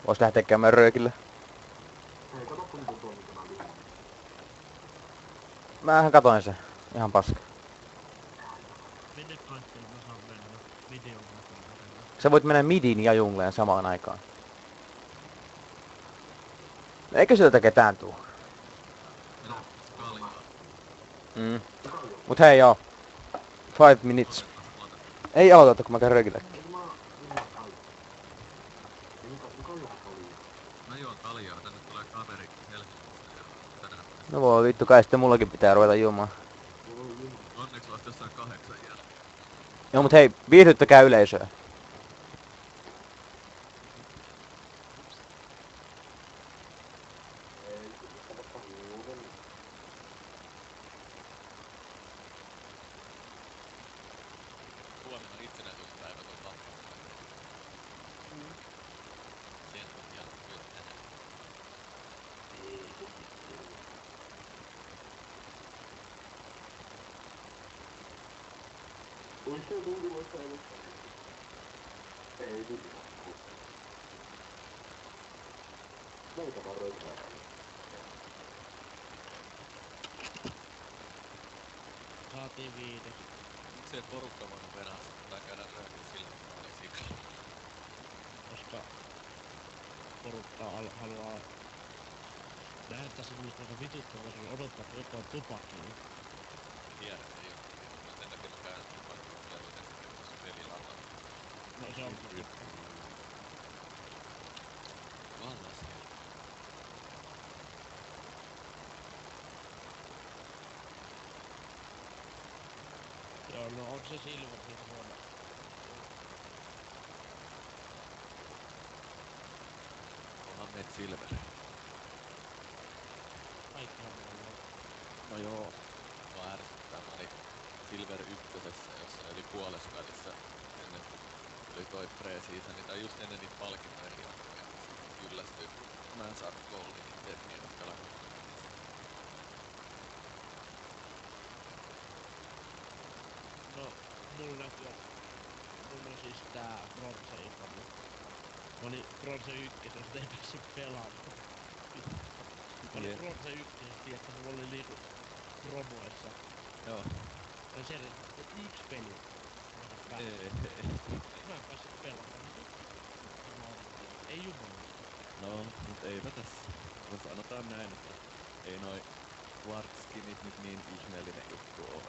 Vois lähteä käymään röökille. Hei, katsoppa miten toimintaa lyhyt. Mähän katoin sen. Ihan paska. Minne kaikkialle mä saan mennä? Midi on kaukana. Sä voit mennä midin ja jungleen samaan aikaan. Eikö sieltä ketään tuu? Mm. Mut hei joo. 5 minutes. Ei aloita, kun mä käyn röökille. Mä juon kaljaa, tänne tulee kaveri Helsingistä ja tänään. No voi vittu, kai sitten mullakin pitää ruveta juomaan. Onneksi vasta jossain 8 jälkeen. Joo mut hei, viihdyttäkää yleisöä. Huomenna itsenäisyyspäivät on vapaa. Sen takia myös tänään. Voi se tuntuu voisi olla. Ei nyt. Meitä vaan röykää. Saatiin 5. Miksei porukka voinut venässä tai käydä röökin sillä tavalla sikalla? Koska porukka haluaa lähettää sinulle tuota vituttavaa, kun odottaa, että joku on tupakkiin. Tiedän, ei oo. Sen takia mä käyn tupakki tuossa pelilalla. No se on Vallas hei. Joo, no on se Silver siitä huono. Mohammed Silver. Kaikkihan on. No joo. Mua ärsyttää. Mä olin Silver 1, jossa yli puolesvälissä ennen kuin tuli toi pre-season, tai just ennen niitä palkintojen jatkoja. Kyllästyi. Mä en saanut goldia niitä tekniä pelata. No, mulla on siis tää Bronze Icon. Mä olin Bronze 1, josta ei päässyt pelaamaan. Mä olin Bronze 1, tiedätkö, mulla oli niinku promoissa. Joo. Ja siellä oli 1 peli. Ei. Mä en päässyt pelaamaan. Ei jumalista. No, mut eipä tässä. No sanotaan näin, että ei noi Wartskinit nyt niin ihmeellinen juttu oo.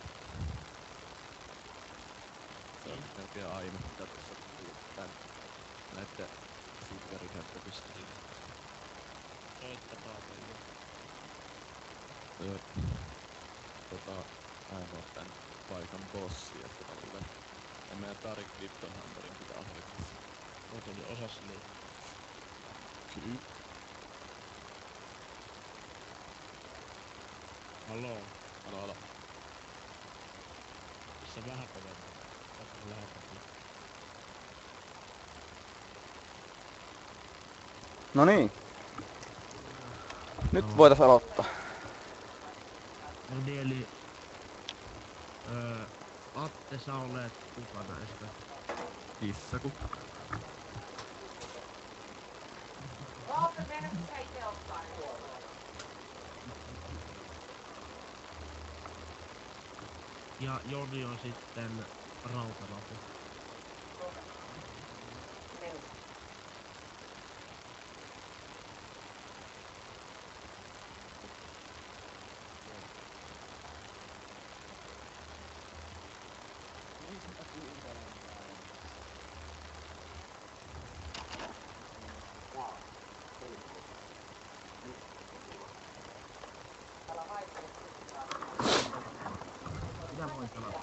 Se on melkein ainut, mitä tuossa tän näitten Silverin höppöpystiin. Soittakaa teille. Mä en oo tän paikan bossi, että mä luulen. Ja meidän Tarik Liptonhammerin pitää hoitaa. Mä tuli osas niin. Kyllä. Haloo. Alo. Missä vähän kovemmin. Tästä lähetäkin. No niin. Nyt voitais aloittaa. No niin, eli... Atte, sä olet kuka näistä? Kissaku. Ja Joni on sitten Rautalapu. Mitä voit pelata?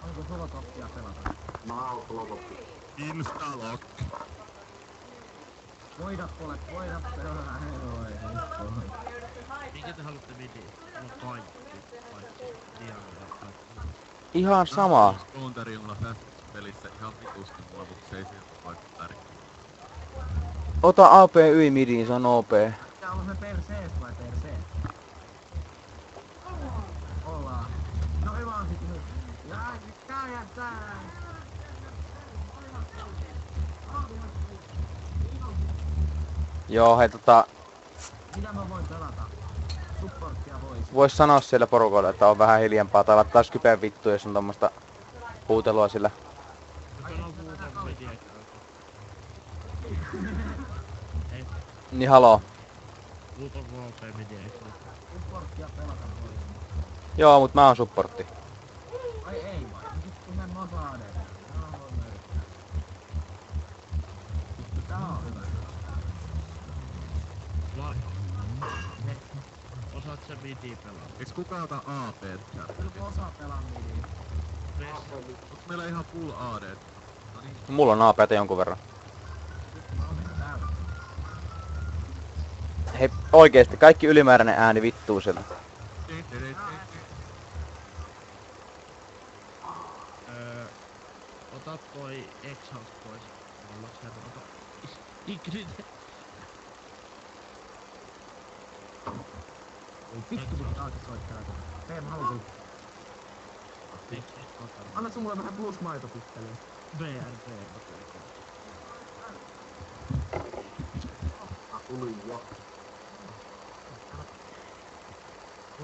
Onko Solotopia pelata? Mä oon Solotoppi. Instalock. Voida pelata, heroi, heroi. Minkä te haluatte midiin? No kaikki. Paitsi Diana ja kaikki. Ihan sama. Counterilla pelissä ihan vitusti mulla, mut se ei siltä vaikka tärkeä. Ota AP yli midiin, se on OP. Tää on se persees vai persees? Ollaan. No hyvä on sit nyt. Tää. Joo, hei Mitä mä voin pelata? Supporttia voisi. vois sanoa siellä porukoille, että on vähän hiljempaa tai laittaa Skypeen vittu, jos on tommoista huutelua sillä. Meillä on muutama mediakäytö. Ei, Niin haloo. muutama VP mediakäytö. Supporttia pelata voisi. Joo, mut mä oon supportti. Ai ei vai? Vittu me mosaadeen. No voi mörkkää. Tää on hyvä. Osaat sä midi pelata? Eiks kukaan ota AP chat? Kyllä osaa pelaa midiin. Onks meillä ihan full AD? No niin. Mulla on AP:tä jonkun verran. Mä oon täällä. Hei, oikeesti, kaikki ylimääräinen ääni vittuu sieltä. Ota toi exhaust pois. Mulla sen ota. Ingrid. Ei vittu kun taakse soittaa. Hei mä haluan. Anna sun mulle vähän plusmaitopikkeliä. BRB. Tuli jo.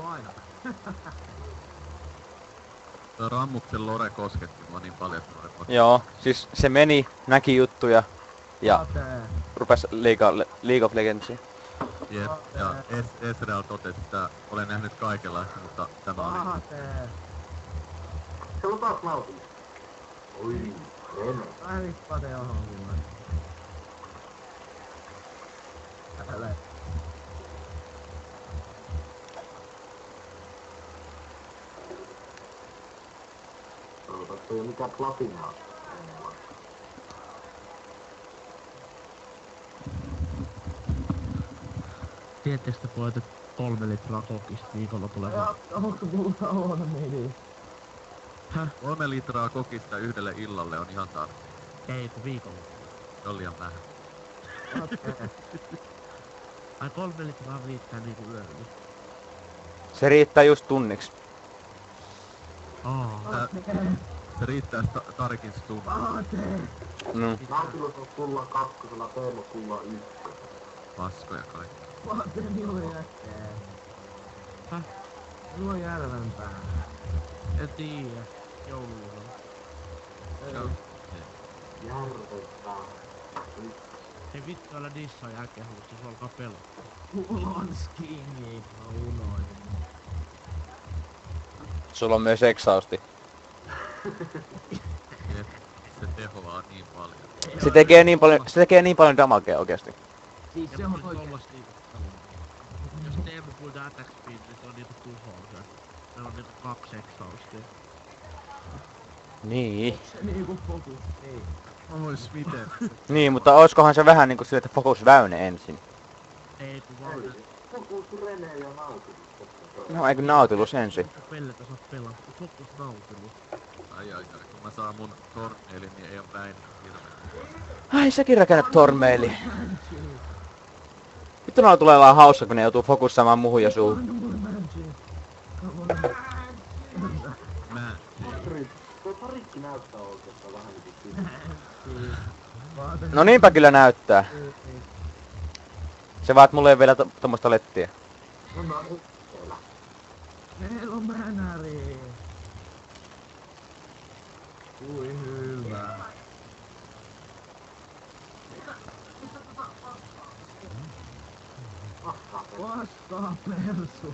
Laina. Tuo Rammuksen Lore kosketti mua niin paljon, että Lore kosketti. Joo, siis se meni, näki juttuja ja Ate. rupes League of Legendsia. Jep, ja Esreal totesi, että olen nähnyt kaikenlaista, mutta tämä oli... Ate. Se on taas nautin. Oi, Rene. Vähän vippate johon kyllä. Älä. Oota, se ei oo mitään platinaa. Tiedättekö te pojat, että 3 litraa kokista viikolla tulee? Onko mulla on midi? 3 litraa kokista yhdelle illalle on ihan tarpeen. Ei, kun viikolla. Se on liian vähän. Ai 3 litraa riittää niinku yöllä. Se riittää just tunniksi. Se riittää Tarikin stunnin. Ate. Mm. Nautilus on kullan kakkosella, Teemo kullan ykkösellä. Paskoja kaikki. Ate minun jäkkää. Häh? Mulla on järvenpää. En tiiä. Jouluna. Joo. Järventää. Ei vittu, älä dissaa jääkiekkoa, se alkaa pelaa. Mulla on skinni. Mä unohdin. Sulla on myös exhausti. Jep. Se tehoaa niin paljon. Se tekee niin paljon damagea oikeesti. Siis Ja se mulla on oli oikein. tollas niinku... Jos Teemu puhutaan attack speed, niin se on niinku tuhoa. Meillä on niinku 2 exhaustia. Niin. Se niinku fokus. Ei. Ois miten? Niin, mutta oiskohan se vähän niinku sille, että fokus väyne ensin. Ei kun vaan Ei, fokus Rene ja Nautilus. No eikö Nautilus ensin? pellet osaa pelaa. Fokus Nautilus. Ai, kun mä saan mun Torneilin, niin ei oo Väinö hirveän. Ai säkin rakennat tormeili. Vittu noilla tulee olla hauska, kun ne joutuu fokussaamaan muhun ja suuhun. Mä Tuo Tarikki näyttää oikeastaan vähän niinku siltä. No niinpä kyllä näyttää. Se vaan, et mulla ei vielä tommosta lettiä. No mä oon siellä. Meillä on bränäri. Kui hyvä. Vastaa persuksi.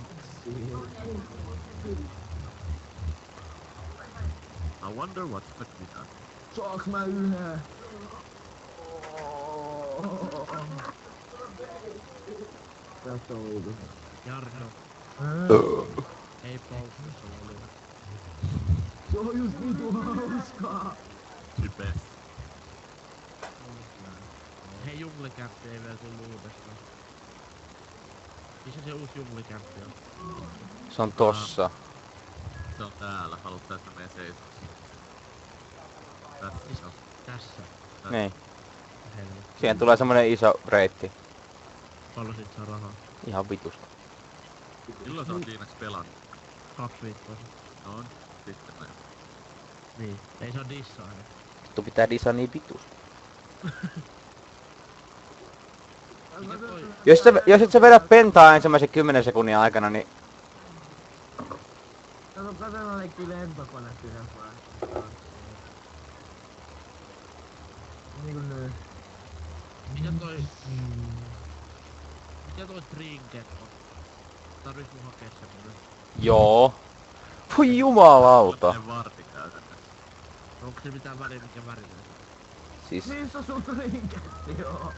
I wonder what's the kita. Saaks mä yhden? Tästä on uutus. Jarno. Ei poltta, se oli. Se on just vitu hauskaa. Type. Hei, junglikämppi ei vielä tullu uudestaan. Missä se uusi junglikämppi on? Se on tossa. Se on täällä. Haluatko, että menee seisoksi? Tässä se on. Tässä. Niin. Helvetti. Siihen tulee semmonen iso reitti. Paljon sit saa rahaa? Ihan vitusta. Milloin sä oot viimeksi pelannut? 2 viikkoa sitten. No on. Sitten mä. Niin. Ei saa dissaa hei. Vittu pitää disaa niin vitusta. Mikä toi? Jos et sä vedä pentaa ensimmäisen 10 sekunnin aikana, niin Kato, katsotaan leikki lentokone siinä vai. Niinku nyt. Mikä toi trinket on? Tarvis mun hakea semmonen. joo. Voi jumalauta. Ne varti käytännössä. Onko se mitään väliä mikä värinen? Siis, Missä sun trinketti on?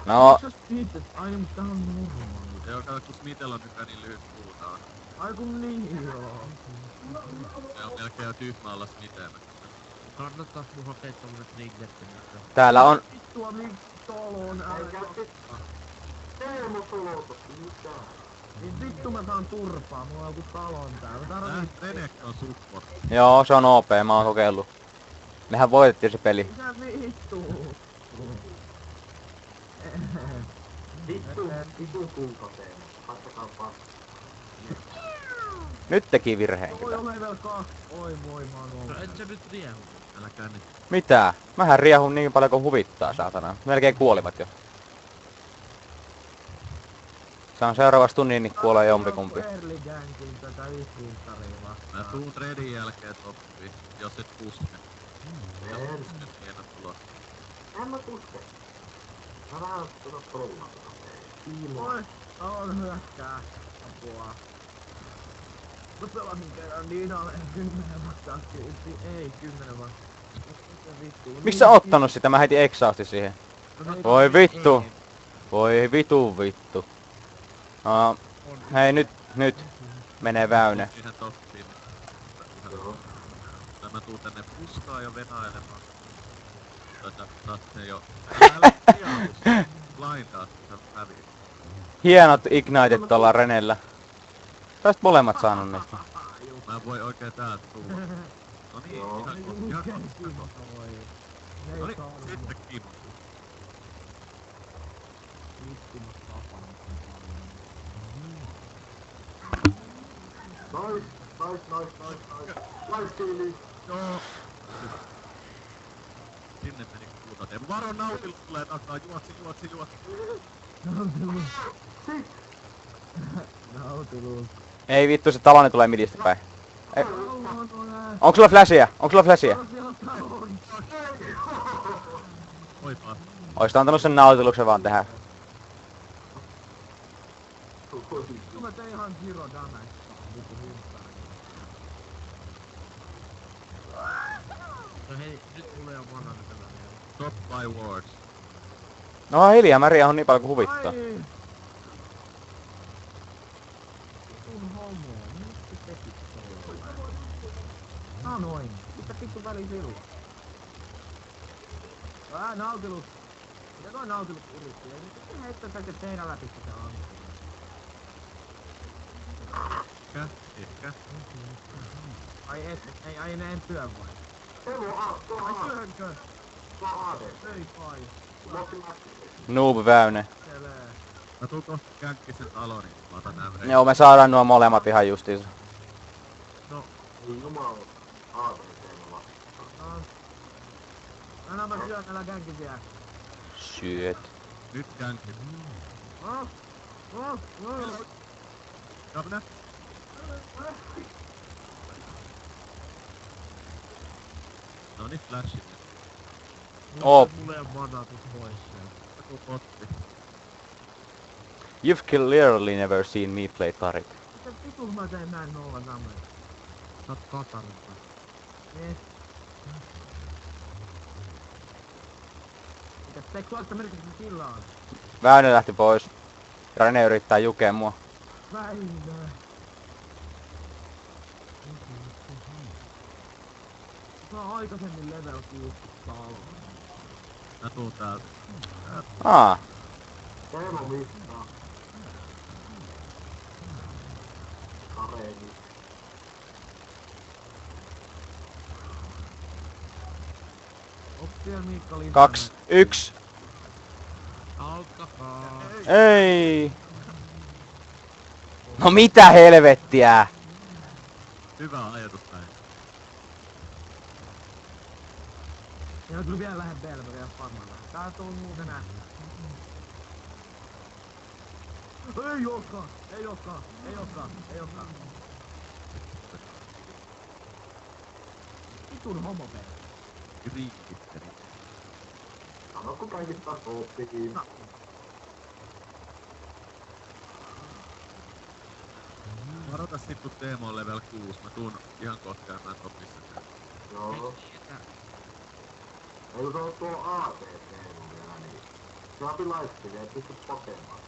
no, Missä Smith? Ai niin, mutta tää on normaali. Joo, kato kun Smithellä on nykyään niin lyhyt puutaan. Ai kun niin joo. Se on melkein jo tyhmä olla Smithellä. Kannattais mun hakea tommonen trinketti nyt. täällä on, Vittua miksi tolon Eikä sit... Teemu tuloutus, mitä? Niin vittu mä saan turpaa, mulla on joku talon täällä. Tää Tarvii... Renek on support. joo, se on OP, mä oon kokeillut. Mehän voitettiin se peli. Mitä vittu? Vittu kulta Teemu. Katsokaa vasta. Nyt teki virheen Oi kyllä. on level 2. Oi voi mä oon No ollut. et sä nyt riehu. Äläkää nyt. Mitä? Mähän riehun niin paljon kuin huvittaa, saatana. Melkein kuolivat jo. Saan seuraavassa tunnin, niin kuolee jompikumpi. Early gankin tätä yhdintaria Mä vastaan. tuun Redin jälkeen toppiin, jos et puske. Ja En. pusket hieno tulos. En mä puske. Mä vähän tulla trollaa. Tiimo. Oi, talon hyökkää. Apua. Mä pelasin kerran niin olen 10 vastaan kilti. Ei 10 vastaan. Mitä vittu? Miksi sä ottanut sitä? Mä heitin exhausti siihen. Voi vittu. Voi vittu. On. Hei nyt. Menee Väyne. Siihen toppiin. Joo. Tai mä tuun tänne puskaan jo venailemaan. Taas se jo... Älä tiedä, blindaat, kun sä häviit. Hienot ignited tuolla Renellä. Taisit molemmat saanut näistä. Mä en voi oikein täältä tulla. No niin, Joo. ihan kohta. No niin, sitten Kim. Nice. Nice kiili. Joo. Sinne meni kuutoteen. Varo Nautilus tulee takaa, juotsi. Nautilus. Sit. Nautilus. Ei vittu, se taloni tulee midistä päin. Ei. Onks sulla flashia? Oi paas. Oisit antanut sen Nautiluksen vaan tähän. Mä tein ihan zero damage. Vittu hintari. No hei, nyt mulla ei oo mana nyt enää. Top by wards. No hiljaa, mä riehun niin paljon kuin huvittaa. Ai! Vitun homo. Miksi tekit tolleen? Sanoin. Mitä vittu väli silloin? Nautilus. Mitä toi Nautilus yritti? Ei nyt heittää tätä teidän läpi sitä antaa. Ehkä. Ai et, ei ne en työ vai? Teemu tuo Ai AD. työnkö? Tuo AD. Ei kai. Lotti läpi. Noob Väyne. Selee. Mä tuun kohta känkkisen alonin, mä otan nää Joo, me saadaan nuo molemmat ihan justiinsa. Niin jumala. AD Teemu vastaan. No. Anna mä syön, älä känki vielä. Syöt. Nyt känkki. Kapne? Noniin, flashit. Oo. Mulla ei oo manaa tus pois sieltä. Joku potti. You've clearly never seen me play Tarik. Mitä vitus mä teen näin 0 damage? Sä oot katarutta. Eh. Mikä seksuaalista merkitystä sillä on? Väyne lähti pois. Ja Rene yrittää jukea mua. Väinö. Mä oon aikaisemmin level 6 talo. Mä tuun täältä. Teemu missaa. Kareeni. Oppia Miikka Lintanen. 2, 1. Auttakaa. Ei. No mitä helvettiä? Hyvä ajatus näin. Ja kyllä vielä lähden Belveria pamalla. Tää on muuten nähty. Ei ookaan! Ei ookaan! Ei ookaan! Ei ookaan! Vitun homopeli. Kriikitteli. Sano kun kaikista sopii. No. Varota sit kun Teemo on level 6, mä tuun ihan kohta käymään topissa. Joo. Ei kun se on tuolla ATC vielä niin. Saapi laittelee, ei pysty pokemaan.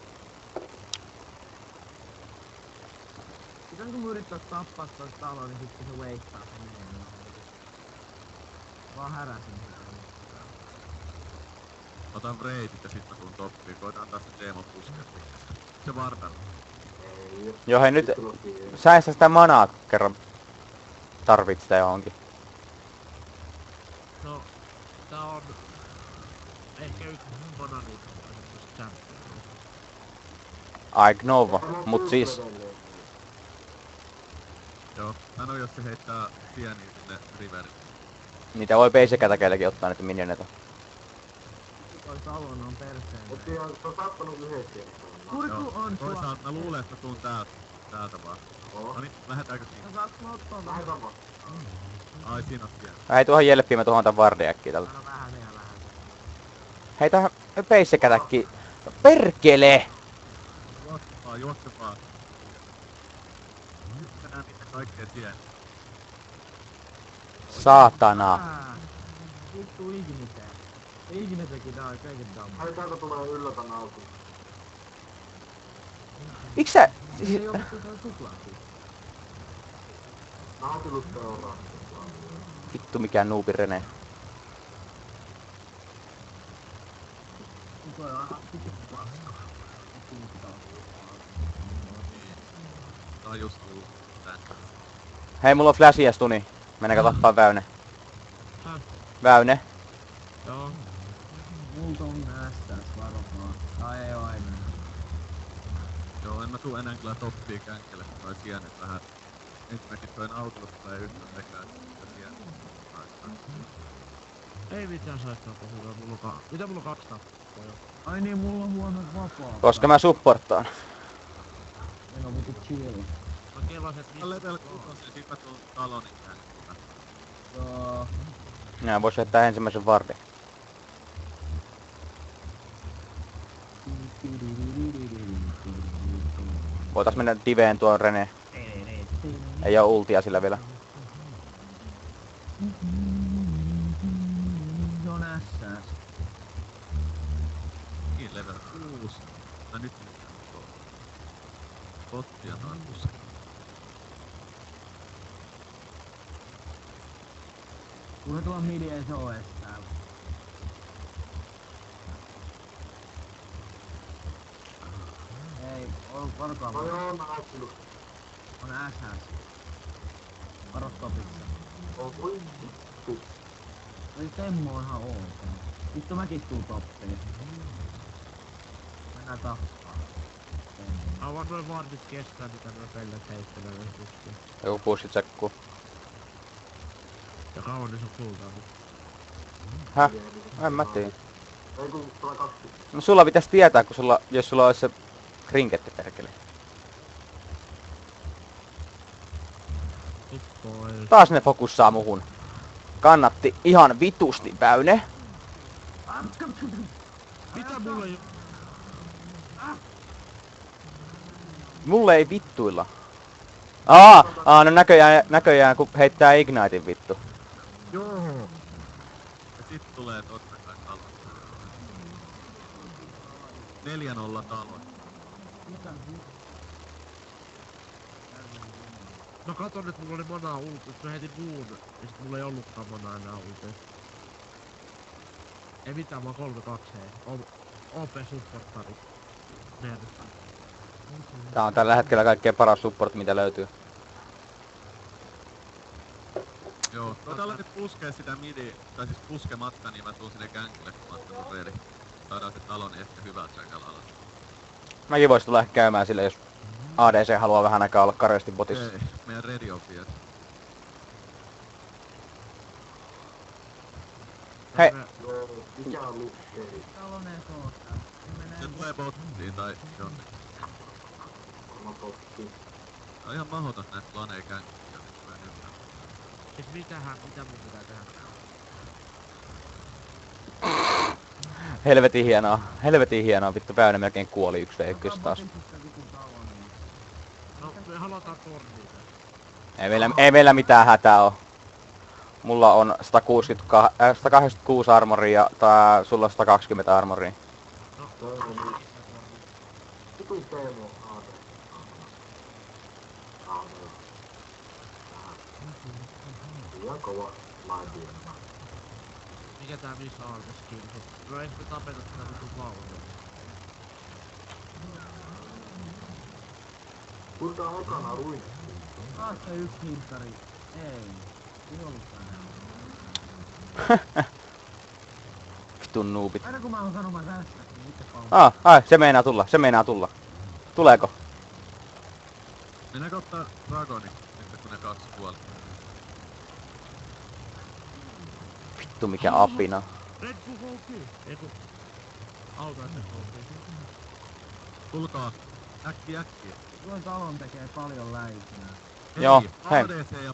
Pitäisikö mun yrittää tappaa toi talo, niin sitten se weittaa sen menee. Vaan häräsin sitä. Otan reitit ja sit mä tuun toppiin. Koitan antaa se Teemo puskea. Se vartalla. Ei. Joo, hei nyt... Vittu siihen. Sä et sitä manaa kerran tarvit sitä johonkin. No, tää on ehkä yksi monani champion. I know, mut siis... Joo. Sano jos se heittää sieniä sinne riveriin. Niitä voi basic attackeillekin ottaa niitä minioneita. Toi talon on perseen. Et ihan, se on sattanut yhdessä kertaa. Kurku on sua. Toisaalta mä luulen, että mä tuun täältä vaan. Oo. No niin, lähdetäänkö siinä? Sä saat lottoa vähän. Lähetään vaan. Ai siinä on siellä. Hei tuohon jelppiin, mä tuohon tän vardiäkkiä tällä. Sano vähän vielä vähän. Hei tähän basic attackiin. Perkele! Juokse vaan. Nyt mä näen niitä kaikkea sieniä. Saatana. Vittu Igniteen. Ignitekin dai, kaiken damma. Ai täältä tulee yllätä nautin. Miks sä... Ei oo vittu toi suklaakin. Nautilut seuraa. Vittu mikään noobi Rene. Toi on vittu paska. Tää on just tullut tän. Hei mulla on flashia stuni. Mennäänkö tappaa Väyne? Häh? Väyne? Joo. Multa on nästäs varokaa. Tai ei oo enää. Joo, en mä tuu enää kyllä toppiin känkelle, kun toi sienet vähän. Ensinnäkin toi autosta tulee yhtä tekää sitä sienet. Ei mitään saittaa puhua, mulla on mitä mulla on 2 tappoa jo? Ai niin, mulla on huono vapaa. Koska mä supporttaan. En oo vittu chill. Mä kelasin, et Mä level 6 ja sit mä tuun talonin känkille. Joo. Nää vois jättää ensimmäisen vardin. Voitais mennä diveen tuon Rene. Ei oo ultia sillä vielä. Se on ässääs. Niin level 6. Mä nyt mitään tuo. Pottia noin pusse. Kuinka tuolla midi ei se oo ees täällä? Ei, varokaa No vaan. joo, nautilut. On SS. Varo topissa. On voi vittu. Toi Temmo on ihan ok. Vittu mäkin tuun toppiin. Mennään tappaa. Aivan noin vardit kestää, mitä noin pellet heittelee vespussiin. Joku pussi tsekkuu. Ja kauan niissä on kultaa nyt. Häh? En mä tiedä. Ei kun tulee 20. No sulla pitäis tietää, kun sulla, jos sulla olisi se krinketti perkele. Nyt pois. Taas ne fokussaa muhun. Kannatti ihan vitusti Väyne. Mitä mulla ei... Mulle ei vittuilla. No näköjään kun heittää Ignitein vittu. Joo! Ja sit tulee totta kai talo. 4-0 talo. Mä katon, että mulla oli manaa ulti, mä heitin muun, ja sit mulla ei ollutkaan manaa enää ulti. Ei mitään, mä oon 3-2 hei. OP supportari. Nerf. Tää on tällä hetkellä kaikkein paras support mitä löytyy. Joo, tällä nyt puskee sitä midi, tai siis puskematta, niin mä tuun sinne känkille, kun mä oon tullut ready. Saadaan se talo, niin ehkä hyvää tsekalla alas. Mäkin vois tulla ehkä käymään sille, jos ADC haluaa vähän aikaa olla karjasti botissa. Ei, meidän ready on vielä. Hei. Joo, mikä on lukkeri? Talonen kohta. Se tulee bottiin tai jonnekin. Varmaan totti. Tää on ihan mahdoton näitä planei känkiä. Mä en ymmärrä. Siis mitä mun pitää tehdä? Helvetin hienoa, vittu Väynä melkein kuoli 1v1 taas. No, me halutaan torniita. Ei meillä mitään hätää oo. Mulla on 186 armoria ja sulla on 120 armoria. Vitu Teemu Aate. Aate. Liian kova laivia. Mikä tää missä on tässä kiinni? No ei sitä tapeta tätä vitun vaunuja. Kuinka aikana ruin? Taas se yksi hinttari. Ei. Ei ollutkaan näin. Vitun noobit. Aina kun mä oon sanomaan tästä, niin itse pauha. Se meinaa tulla. Tuleeko? Mennäänkö ottaa Dragoni, nyt kun ne 2 kuoli? Vittu mikä apina. Red Bull OP! Eiku... Auto Red Bull OP. Tulkaa. Äkkiä. Tuon talon tekee paljon läikinä. Joo, hei. ADC ja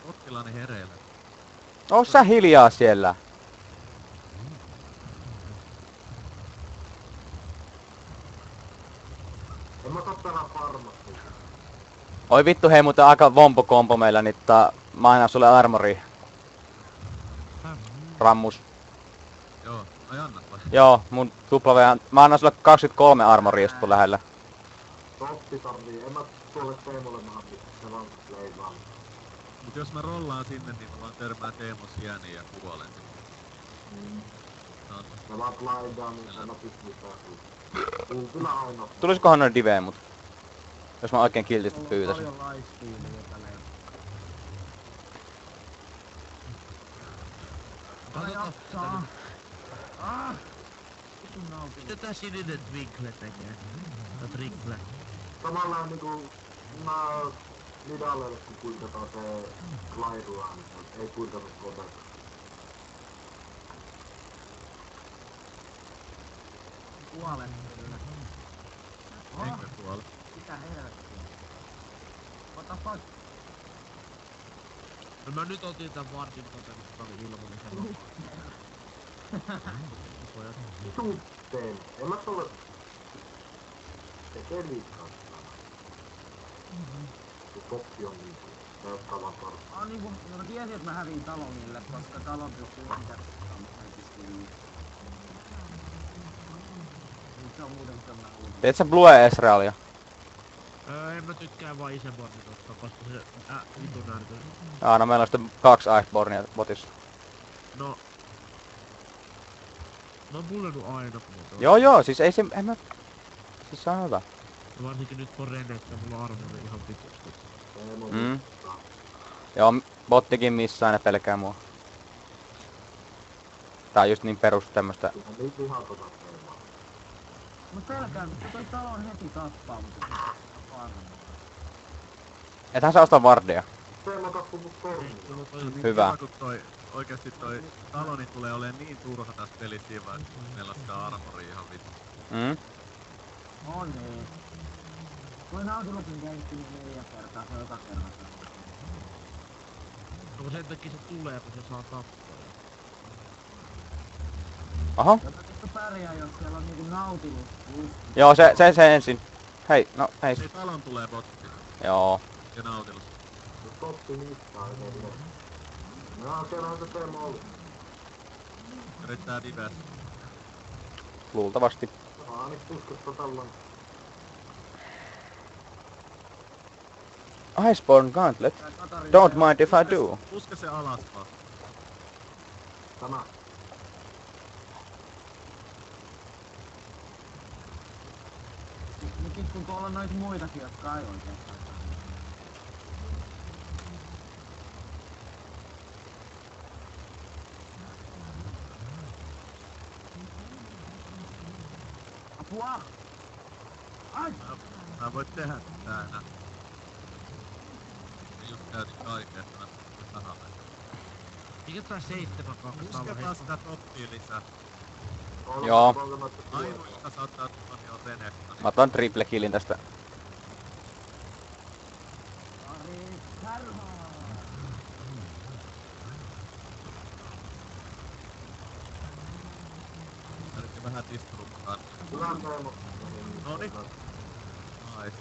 Pottilainen hereillä. Oo sä hiljaa siellä. En mä tottena farmasti. Oi vittu hei muuten aika vompo-kompo meillä niin mä annan sulle armori. Rammus. Joo, ai annat vai? Joo, mun mä annan sulle 23 armoria jos tuu lähellä. Totti tarvii. En mä tuolle Teemulle mahti. Se vaan leivaa. Mut jos mä rollaan sinne, niin mä vaan törmään Teemun sieniin ja kuolen. No, Ne vaan glidaan, niin sä napit mitään. Niin kyllä aina. Tulisikohan noin diveen mut? Jos mä oikein kiltisti pyytäisin. Paljon lifestealia tälleen. Katsotaan. Ah! Vitun nautin. Mitä tää sininen Twinkle tekee? Tai Trinkle? Samalla niinku mä Nidalelle kun kuinkataan se glidua, niin ei kuinkanut koteta. Kuolen kyllä. enkä kuole. Mitä helvettiä? What the fuck? No mä nyt otin tän Wardin toten, mutta oli ilmoinen. Vitu Teemu. En mä tuolle tekee liikaa. Se Totti on niinku. Se ottaa vaan tarvitse. Niinku, mä tiesin, että mä häviin talonille, koska talon pystyy internettämään, mutta ei pystyy. Se on muuten semmoinen uutinen. Teet sä Blue Ezrealia? En mä tykkää vaan Isenbornin tosta, koska se vitun närtyy. No meillä on sitten 2 Icebornia botissa. No... Mä oon pullannut aina muuta. Joo, siis ei se, en mä... Siis se on hyvä. Varsinkin nyt kun Renekkä, mulla on armori ihan vitusti. Teemu Mm. vittaa. Joo, bottikin missään ne pelkää mua. Tää on just niin perus tämmöstä. Ihan niin vihaa tota Teemaa. Mä pelkään, että toi talon heti tappaa, mutta Ethän sä osta wardia. Teemu tappui mut torniin. Niin Hyvä. kiva, kun oikeesti toi taloni tulee olemaan niin turha tässä pelissä siinä vaiheessa, kun meillä on sitä armoria ihan vittu. on niin. Toi Nautilusin kehitti 4 kertaa, se on joka kerran. No kun sen takia se tulee, kun se saa tappoja. Oho. Jota vittu pärjää, jos siellä on niinku Nautilus plus. Joo, se ensin. Hei, no hei. Ei talon tulee botti Joo. ja Nautilus. Se Totti mittaa edelleen. No siellähän se Teemu oli. Yrittää dives. Luultavasti. Aani pusketta tällään. Iceborne Gauntlet. Don't mind if I do. Puske se alas vaan. Tämä. Nyt kun tuolla on noita muitakin, jotka ei oikeastaan. Apua! Ai! Mä voit tehdä tää enää. Mä just käytin kaiken, että mä sahaan. Mikä tää 7-2 Pusketaan sitä toppia lisää. Joo. Ainoa, joka saattaa tulla, niin on Renekka. Mä otan triple killin tästä. Yritin vähän distruttaa. Noniin. Nice.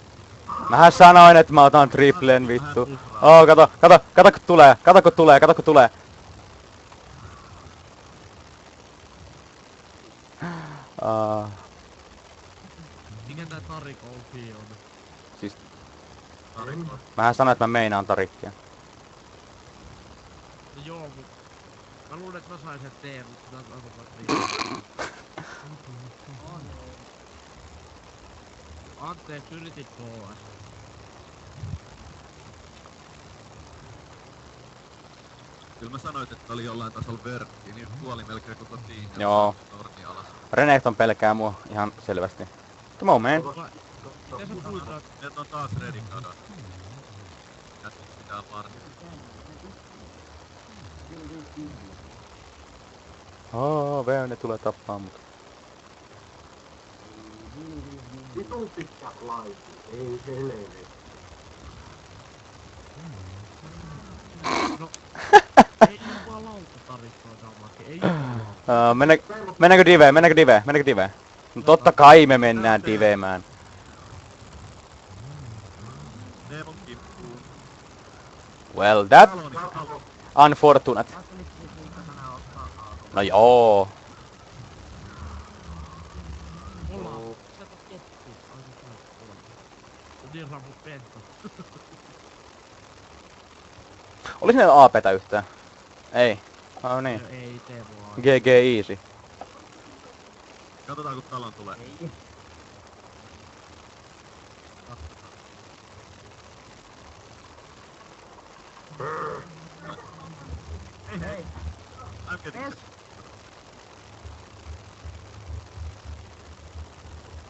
Mähän sanoin, että mä otan triplen vittu. Kato kun tulee, kato kun tulee. Mikä tää Tarik OP on? Siis Tarikko. mähän sanoin, että mä meinaan tarikkia. No joo, mut... Mä luulen, että mä sain sen teen, mutta tää on aika Anteeksi, yritin KS. Kyllä mä sanoin, että oli jollain tasolla verkki, niin kuoli melkein koko tiimi. Joo. Torni alas. Renekton pelkää mua ihan selvästi. Come on, man. Miten sä puhutaan? Ne on taas ready kadot. Käsit pitää varsin. Väyne tulee tappaa mut. Vitun pitkä laitu. Ei helvetti. Ei jumalauta Tarikko on damaki, ei jumalauta. Mennäänkö dive? No totta kai me mennään divemään. Neuvon kimppuun. Well, that Taloni. unfortunate. No joo. Ollaan. Sä oot toppi. Aina sä oot. Niin ramut pento. Olis näillä APtä yhtään? Ei. Oh niin. No ei tee mua. GG easy. Katsotaan kun talon tulee. Hei, I'm getting Yes.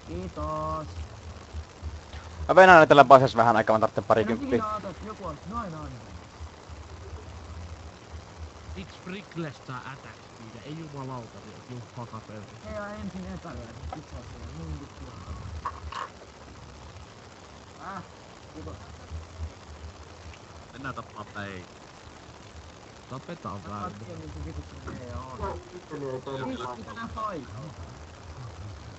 Kiitos. Mä venään näitä läpäisessä vähän aikaa, mä tarvitsen parikymppiä. Joku on, noin. Miksi Sprinkles tää attack speed? Ei jumalauta, niin pakapelti. Hei, ja ensin epäröi. Itse asiassa mun vittu. Kiitos. Mennään tappamaan päin. Tapetaan Mä väärin. tiedän, missä vitussa menee on. No, sitten ei teille Mitä nää faijaa?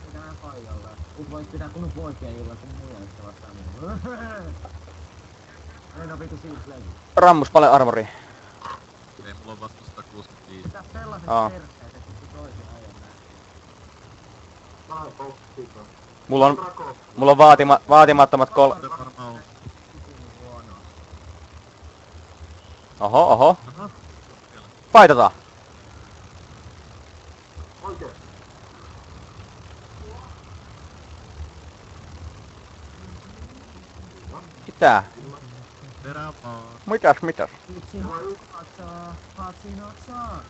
Mitä nää faijalla? Nyt vois pitää kunnon poikia illalla, kun mulla ei sitä vastaan minua. Ei no vitu siitä levy. Rammus paljon armoria. Ei, mulla on vasta 165. Mitä sellaiset Aa. perseet, että sitten toisin ajan näin. Ai, popsika. Mulla on vaatimattomat Se varmaan on. Huonoa. Oho. Paitataan. Oikein. Mitä? Perään vaan. Mitäs? Vitsi naksaa, hatsi naksaa.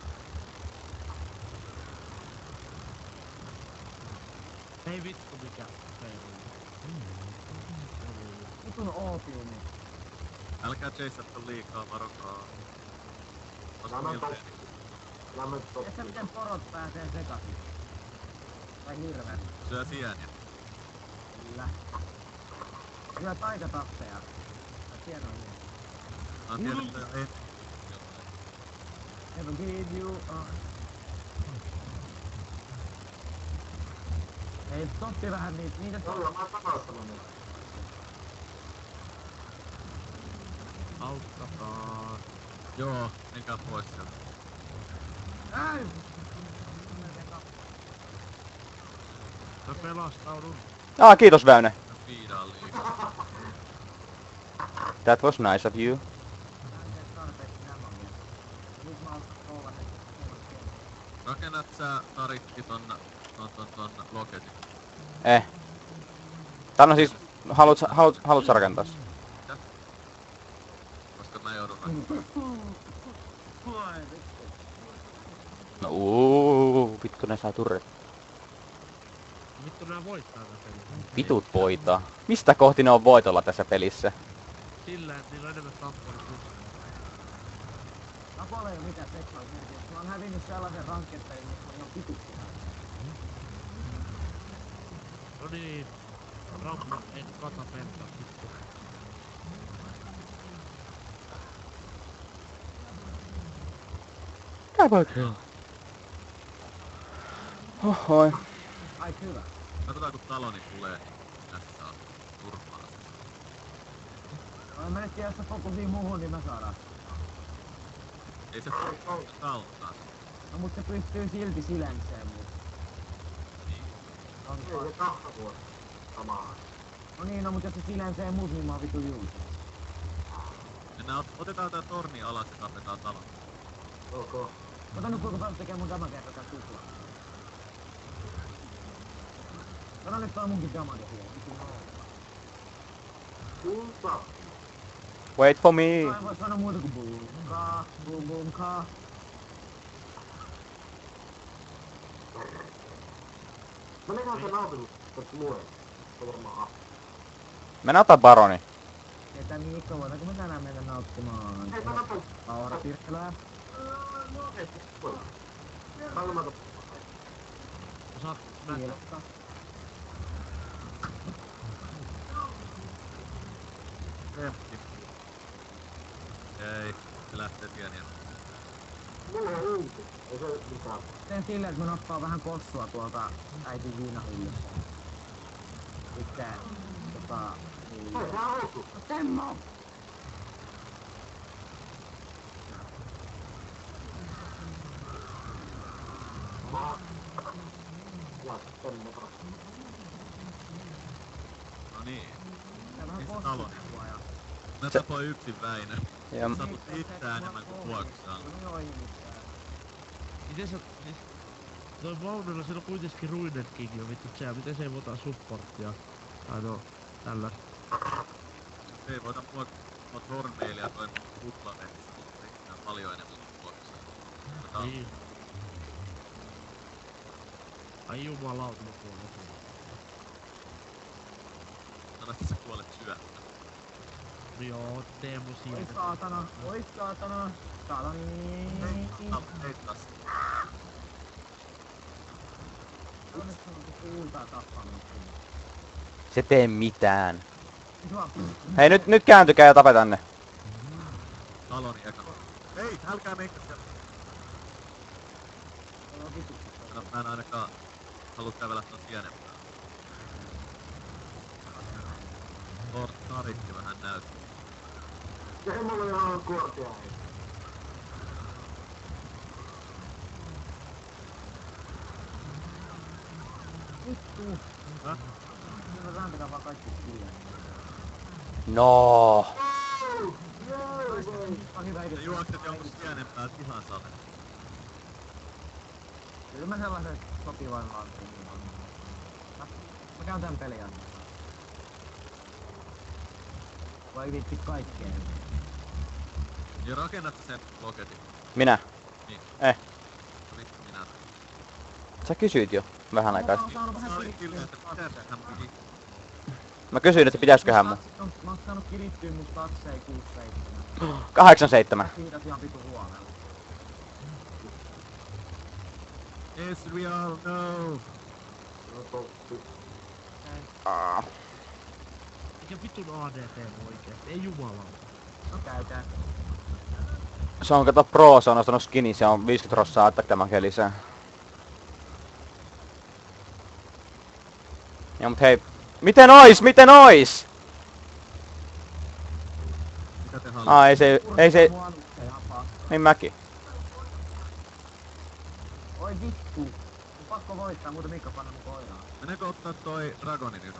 Ei vittu mikä peilu. Vitun oopiumi. Älkää chaseatko liikaa, varokaa. Koska Anna miltei. popsi. Lämmöt Ehkä popsi. miten porot pääsee sekaisin. Tai hirveet. Syö sieniä. Kyllä. Hyvä taikatappeja. Mä tiedän niin. Mä oon tiennyt, että ei. Never give you up. Ei toppi vähän niitä Joo, joo, mä oon takaisin nyt. Auttakaa. Joo, menkää pois sieltä. Äy! Mä pelastaudun. Kiitos Väyne. Mä fiidaan liikaa. That was nice of you. Rakennat sä Tarikki ton loketin? Tän on siis... Haluut sä rakentaa sen? Koska mä joudun rakentamaan. No vittu ne sai turret. Vittu nää voittaa nää pelit. Vitut voittaa. Mistä kohti ne on voitolla tässä pelissä? Sillä, että niillä on enemmän tappoja kuin Apolla ei oo mitään seksuaalismerkitystä. Mä oon hävinnyt sellaisen rankkettelin, missä on ihan pituksi. No niin. Rampa en kata penta vittu. Tää voi kyllä. Ohoi. Ai hyvä. Katsotaan kun taloni tulee. Tästä saa turpaa. Mä nyt tiedä, jos sä fokusiin muuhun, niin mä saadaan. Ei se taltaa. No mut se pystyy silti silenseen mut. On Ei se 2 vuotta samaan. No niin, no mut jos se silensee mut, niin mä oon vitu julkis. Mennään, otetaan tää torni alas ja tapetaan talon. Ok. Ota nyt kuinka paljon tekee mun tämän kerran tää tuplaa. Ota nyt toi munkin damage siihen, vitu nolla. Kulta. Wait for me. Mä en voi sanoa muuta kuin boom, boom, boom, kaa. Menekään se naapuri, että mulle. Se on varmaan Mennään ottaa baroni. Että Mikko, voidaanko me tänään mennä nauttimaan? Ei kannata. Aura-pirkkelää. No ei se voi. Kalmata. Osaat mä Piilottaa. Temppi. Ei, se lähtee pieniä. Mulla on uusi. Ei se mitään. Teen silleen, että mä nappaan vähän kossua tuolta äitin viinahyllystä. Sitten, niin... Ei se on outu. Temmo! Ja sitten mukaan. No niin. Tää vähän Missä kossua talo? ja... Mä tapoin yksin Väinö. Ja Satut itseään enemmän kuin puolustaan. No ei mitään. Miten sä... Siis... Toi vaunulla siellä on kuitenkin Ruined King jo vittu tää. Miten se ei voita supporttia? Tai no... Tällä. Ei voita mua Thornmail ja toi Woodlandet. Riittää paljon enemmän kuin puolustaan. Niin. Ai jumalauta mä kuolen sun. Sano, että sä kuolet syöstä. No joo, Teemu Oi siitä. saatana, oi saatana. Saatani. Ei taas. Onneksi on kuultaa tappamista. se tee mitään. Sua Hei nyt kääntykää ja tapetaan ne. Taloni eka. Ei, älkää meikö siellä. on vituksi. No, mä en ainakaan halua kävellä ton pienempää. Lord Taritti vähän näyttää. Ja ei mulla ihan korkea. Vittu. Häh? Kyllä vääntäkää vaan kaikki siihen. No. On hyvä Sä idea. juokset jonkun pienempää ihan salle. Kyllä mä sellaisen sopivan laatuun. Mä käyn tän peliä. Vai vitti kaikkea. Ja rakennat sä sen loketin. Minä. Niin. Vittu minä. Sä kysyit jo vähän aikaa Mä sitten. oon saanut vähän Sä olit kirittyä silleen, että mun mitä hän piti. Mä kysyin, että pitäisköhän mun. Mä oon saanut kirittyä mun taksei 6-7. 87. Siitä ihan vitu huolella. Yes, we all know. No totti. Mikä vitun ADT oikeesti? Ei jumalauta. No käykää. Se on kato Pro, se on nostanut skinin, se on 50 rossaa attack damage lisää. Ja mut hei, miten ois? Miten ois? Mitä te haluatte? Ei se, Mua nyt ihan paska. niin mäkin. Oi vittu. Mun pakko voittaa, muuten Mikko panna mun koiraan. Meneekö ottaa toi Dragonin nyt?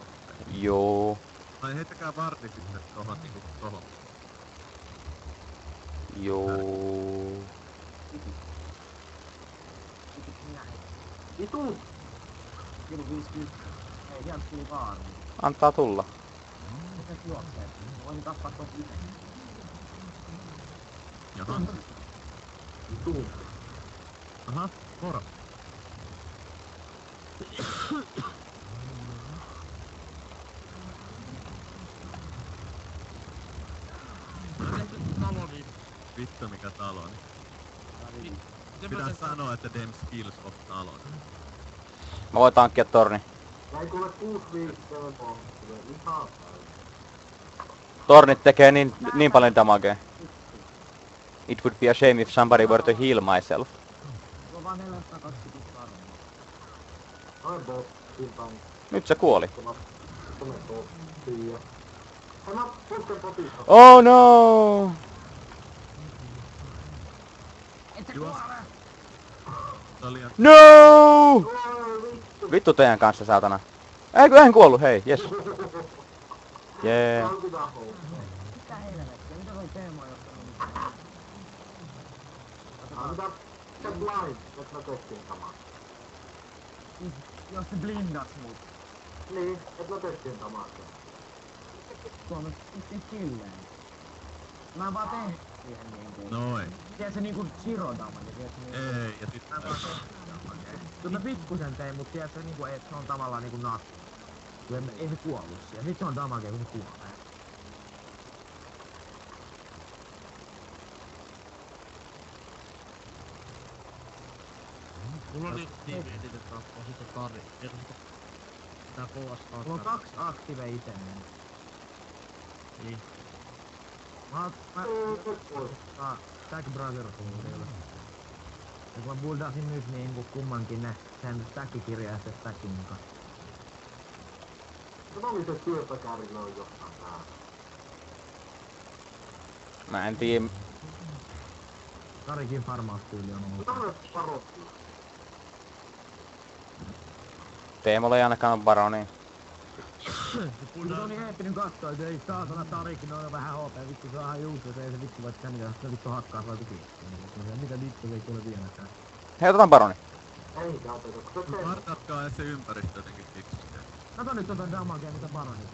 Joo. Tai heittäkää varti sitten tohon niinku tohon. Joo. Vitu. Vitu minä hei. Vitu! Vitu 50. Ei, sieltä tuli vaara. Antaa tulla. Mitä se juoksee? Mä voin tappaa tuossa itse. Jaha. Vitu! Aha, moro. Mä tehty taloni. Vittu mikä talo on. Pitää sanoa, että them skills of talon. Mä voin tankkia torni. Ei kuule 6-5 teemoa. Ihan Tornit tekee niin paljon damagea. It would be a shame if somebody were to heal myself. Mulla on vaan 420 armoa. noin bossin tankki. Nyt se kuoli. Tuonne bossiin ja... Hei mä pusken potista. Oh no! Et sä Juos. kuole! Se oli liian... No! Oi vittu. Vittu teidän kanssa, saatana. Eikö en kuollut, hei, jes. Jee. Talkitaan housuun. Mitä helvettiä? Mitä toi Teemo ei ottanut mitään? Mitä? Se blind, että mä testin samaa. Jos se blindas mut. Niin, että mä testin samaa. Tuolla sitten silleen. Mä vaan tein siihen niinku... Noin. Tiedätkö niinku zero-damage, tiedätkö niinku... Ei, ja sit Mä vaan tein damage. Kyllä mä pikkusen tein, mut tiedätkö niinku, että se on tavallaan niinku nakku. Ei se kuollut siellä. Sit se on damage, kun se kuolee. Mulla on niinku tiimi eniten tappaa sitten Tari. Eiku sitä... Tää KS Mulla on 2 active itemia. Niin. Mä Stack Brotherhoodilla. Ja kun mä buildasin nyt niinku kummankin ne sen stackikirja ja se stackin mukaan. Se oli se syöpäkärillä on jostain täällä. Mä en tiedä. Karikin farmaustyyli on ollut. Mitä me parottiin? Teemolla ei ainakaan ole baroni. Kun se oli eeppinen kattoo, että ei saatana Tarikin on vähän HP, vittu se on ihan juusto, se ei se vittu vaikka mitä se vittu hakkaa vai kukin. Mitä vittu se ei tule vieläkään. Hei, otetaan baroni. Ei käytetä, kun se teemme. Vartatkaa edes se ympäristö jotenkin fiksusti. Kato nyt tota damagea, mitä baronit.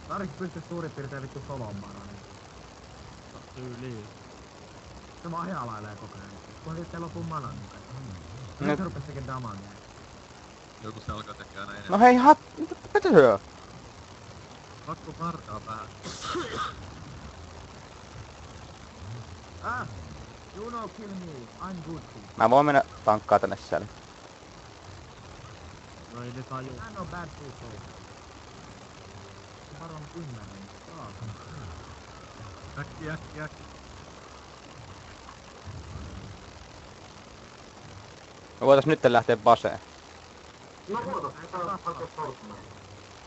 Tarik pystyy suurin piirtein vittu soloon baronin. Tyyliin. Se vaan hialailee koko ajan. Kun sitten lopun manan mukaan. Nyt- Nyt se rupes tekee damagea. Joku se alkaa tekee aina enemmän. No hei, mitä se on? Pakko vartaa vähän. Ah! You know kill me, I'm good too. Mä voin mennä tankkaa tänne sisälle. No ei ne taju. I'm no bad people. Se baron ymmärrän. Saatana. Äkki, äkki, äkki. Me voitais nyt lähteä baseen. No voitais, pitää hakea sortmeen.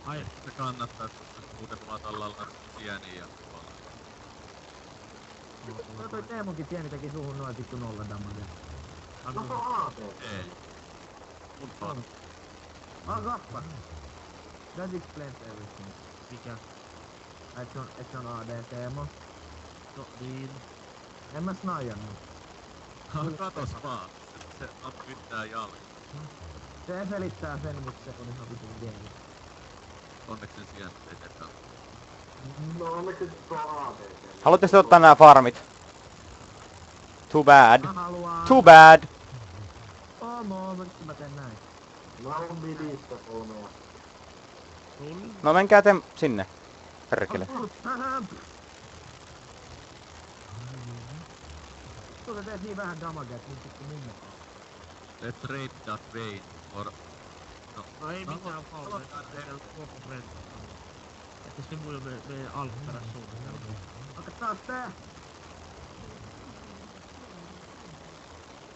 Ai, Se kannattaa, koska muuten matalalla sieniä ja tuolla. Toi Teemonkin pieni teki suhun noin vittu 0 damagea. No se on AT. Ei. Mun on. Kappa. That explains everything. mikä? Et se on AD Teemo. No niin. En mä snaijannut. Katos vaan. Se ampittää jalka. Se selittää sen, miksi se on ihan vitun jeeni. Onneksi sen sijaan ei tee No onneksi se on AT. Haluatteko ottaa nää farmit? Too bad. Mä haluan... Too bad. Miksi mä teen näin? Mä oon midistä 3 ja... Sul? No menkää te sinne. Perkele. Tuota teet niin vähän damagea, että nyt sitten minne. Let's raid that vein. Or... No ei mitään Aloittaa falleja. Tehdään koko Brent. Että se muu jo meidän alkuperäissuunnitelma. Onko taas tää?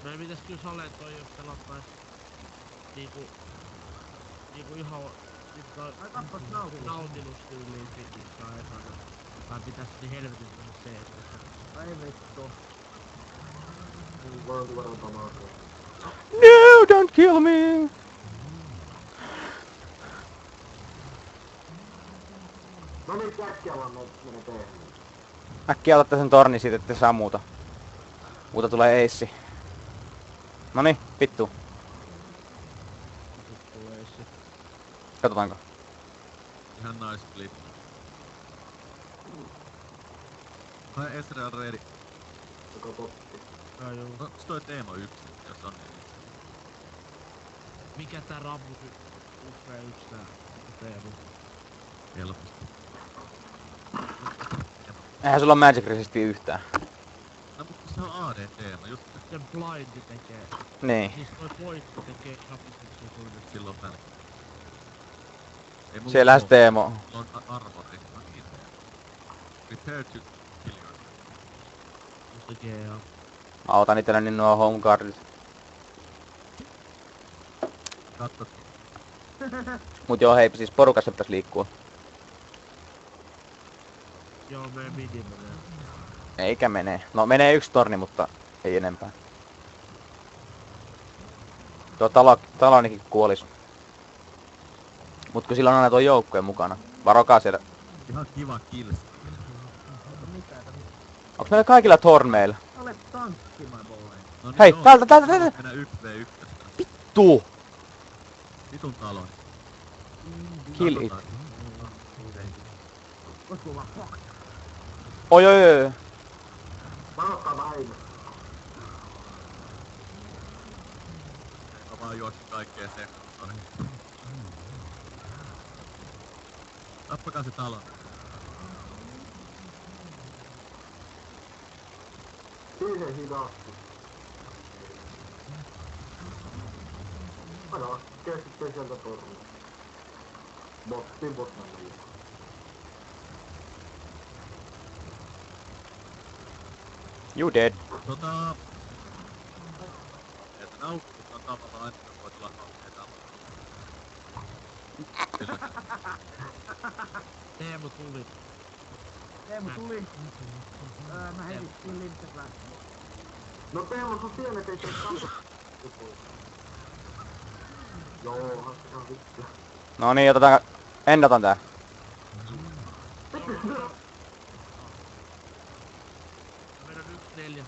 Meidän pitäis kyllä saleen toi, jos pelattais niinku ihan Ai kappas nautilus. nautilustyyliin pitää ekana. Tai pitäis niin helvetin tehdä se, että Ai vittu. Voi jonkun verran tamakea. No, don't kill me. No niin, äkkiä vaan menee tehdä. Äkkiä otatte sen torni siitä, ettei saa muuta. Muuta tulee eissi. Noni, vittu. tulee se. Katsotaanko? Ihan nice split. Hai Ezreal ready. Joka totti. Onks toi Teemo 1, jos on niin? Mikä tää Rammus Ufre 1 tää Teemu? Helposti. Eihän sulla ole Magic Resistiä yhtään. No mutta se on AD-teema, just Sen blindi tekee. Niin. Siis toi pointti tekee kapistuksen sulle. silloin väliin. Ei mulla Siellähän se oo. Teemo. Mulla on armori. No niin. Prepare to kill your. Just tekee ja... Mä otan itselleni nuo home guardit. Katso. Mut joo hei, siis porukassa pitäis liikkua. Joo, meidän midi menee. Eikä mene. No menee yksi torni, mutta ei enempää. Tuo talonikin kuolis. Mut kun sillä on aina tuo joukkue mukana. Varokaa siellä. Ihan kiva kills. Onks meillä kaikilla torneilla? Ole tankki, my boy. No niin, Hei, joo. täältä! Mennään 1v1. Tuu! Vitun talon. Kill it. Ois vaan fuck. Oi. Varoittaa vähän. Mä vaan juoksin kaikkeen sektoon. Tappakaa se talon. Siinä hidasti. Aina keskittyy sieltä torniin. Botman meni. You dead. Että naukku on tavallaan aina, kun voi tulla haukkeita. Teemu tuli. Teemu tuli. Mä heitin linkset lähtemään. No Teemu, sun sienet ei tee kanssa. Joo, se on vittu. No niin, otetaan... Endataan tää. Meidän 1/4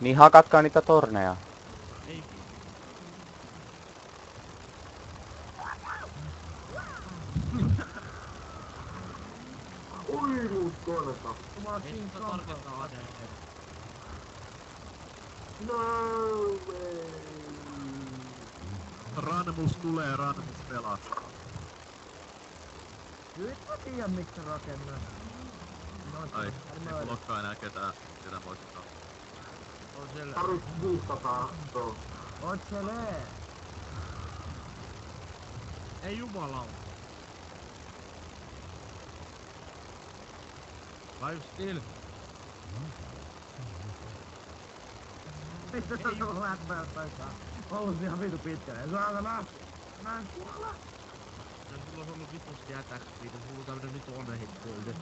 Niin hakatkaa niitä torneja. Ei. Oi, muut konetta. Ei sitä tarkoittaa ADC. No way. Ranmus tulee, Ranmus pelaa. Nyt mä tiedän miksi se rakennaa. Ai, ei mulla olekaan enää ketään, ketä voisi ottaa. On siellä. Tarvits 500 tuolla. Oot se lee. Ei jumalauta. Live still. Mistä sä tuolla lähtee taitaa? Ollut ihan vitu pitkälle. Saatana! Mä en kuolla! No sulla on ollut vitusti attack speed, sulla on tämmönen vitu onehittyy.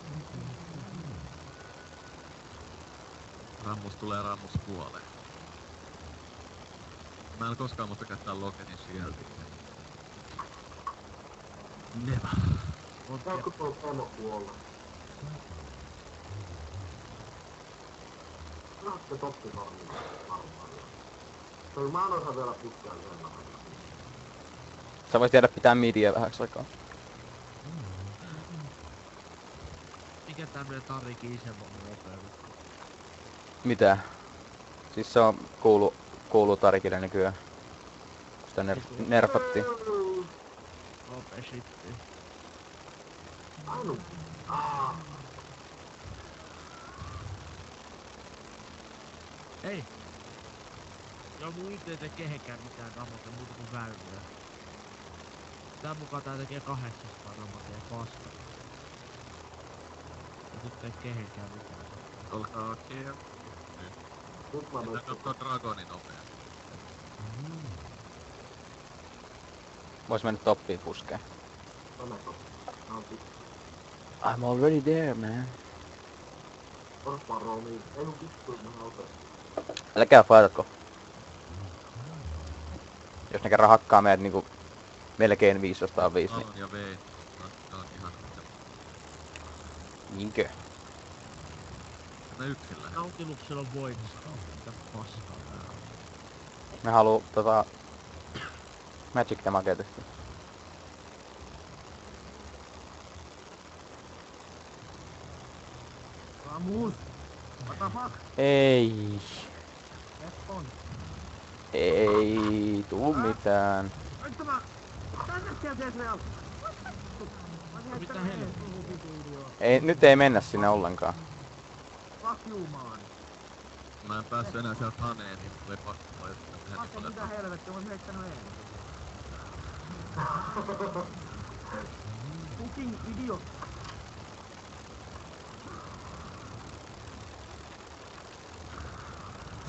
Rammus tulee, Rammus kuolee. Mä en koskaan muista käyttää Loketin shieldia. Never. Saatko tuolla Teemo kuolla? Saatte toppi varmaan. Toi mä en osaa vielä puskea sen nahan. Sä voisit jäädä pitää midiä vähäksi aikaa. Mikä tämmönen Tarikin isämon nopeus? Mitä? Siis se on kuuluu Tarikille nykyään. Sitä nerfattiin. Nopea shitti. Ainu. Ei! Joo, mun nyt ei tee kehenkään mitään ramatea muuta kuin väyliä. Tän mukaan tää tekee 800 ramatea paska. Ja nyt ei kehenkään mitään. Olkaa kiel. Nyt mä Pitää nostan. katsoa Dragoni nopeasti. Vois mennä toppiin puskeen. Tänne toppi. I'm already there, man. Otas rooliin. Ei mun vittu, mä otan. Älkää faitatko. Jos ne kerran hakkaa meidät niinku melkein 505, niin Talon ja V. No, on ihan... niinkö? Mä yksillä. Nautiluksella on voimista. Mitä paskaa tää on? Ne haluu Magic Damagea tehty. Ramus! What the fuck? Ei. Respond. Ei tuu mitään. Nyt mä... Tänne sieltä Ezreal! Mitä helvettiä? Ei, nyt ei mennä sinne ollenkaan. Jumaan. Mä en päässyt enää sieltä haneen, niin tuli pakko laittaa heti Ake, mitä paljon. helvettiä, mä oon heittänyt ensin. Fucking idiot.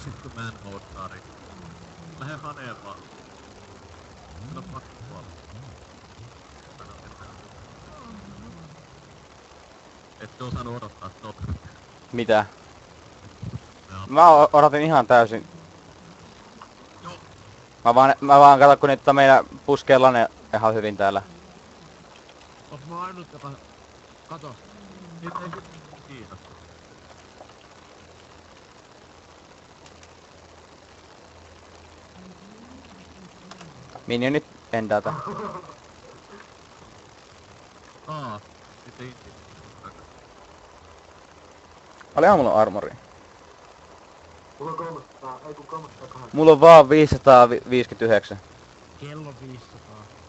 Sitten kun manhole saa rikki. Lähde haneen vaan. No pakko tuolla. Ette osannut odottaa tota. Mitä? Joo. Odotin ihan täysin. Joo. Mä vaan kato, kun nyt meillä puskee lane ihan hyvin täällä. Oot mä ainut, joka... Kato. Nyt ei sit kiinnosta. Minionit endata. Sitten inti. Paljonhan mulla on armoria? Mulla on 300, ei kun 308. Mulla on vaan 559. Kello 500.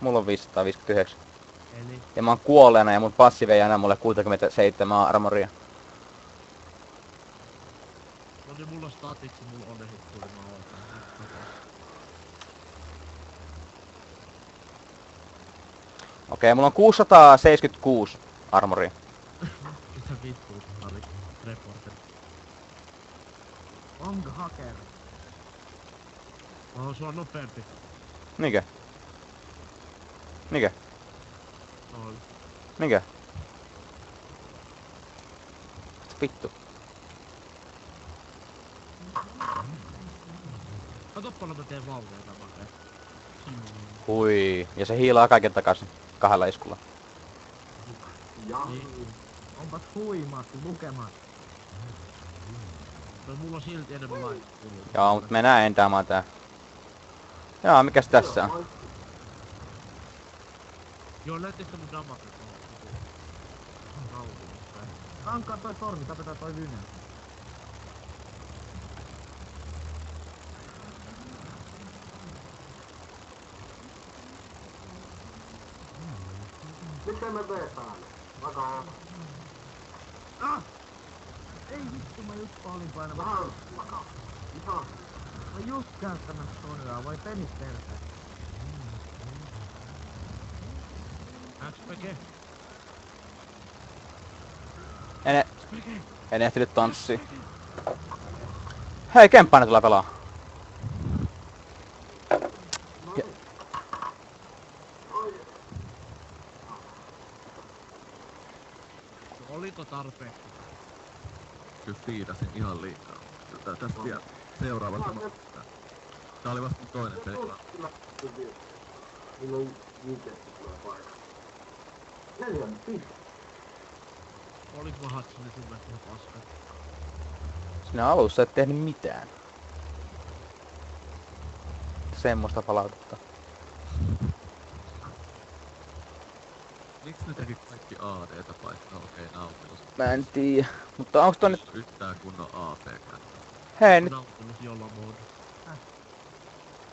Mulla on 559. Eli... Ja mä oon kuolleena ja mun passi vei aina mulle 67 armoria. No niin, mulla on statiksi, mulla on esittu, mä ootan. Okei, mulla on 676 armoria. Mitä vittua, Harri? Reporter. Onko haker? Oho, sua nopeampi. Niinkö? Niinkö? Noin. Niinkö? Vittu. Katoppa, mä teen vauveita vaan. Hui. Ja se hiilaa kaiken takaisin. 2 iskulla. Ja Niin. Onpas huimaasti lukemaan. No mulla on silti enemmän laittaa. Joo, mut mennään endaamaan tää. Jaa, mikäs tässä on? Joo, näyttikö mun damakka tuohon? Kankaa toi torni, tapetaan toi Vyne. miksei me vee päälle? Makaa. Ah! Ei vittu, mä just olin painamassa. Makaa. Ihan. Mä just käyttämässä torjaa, vai penit perse? XPG. En ehtinyt tanssii. Hei, Kemppainen tulee pelaa. No niin. Oi. Oliko tarpeeksi? Kyllä fiidasin ihan liikaa. Tästä vielä seuraava sama. Tää oli vasta mun toinen peli. Kyllä. Milloin viiketti tulee paikka? 4 piste. Oliko mä Hatsoni sun mielestä ihan paska? Sinä alussa et tehnyt mitään. Semmoista palautetta. Miksi ne teki kaikki AD-tä paikkaa? Okei, Nautilus. Mä en tiedä. Mutta onks toi nyt... Yhtään kunnon AP-kä. Hei, nyt... Nautilus jolla moodi.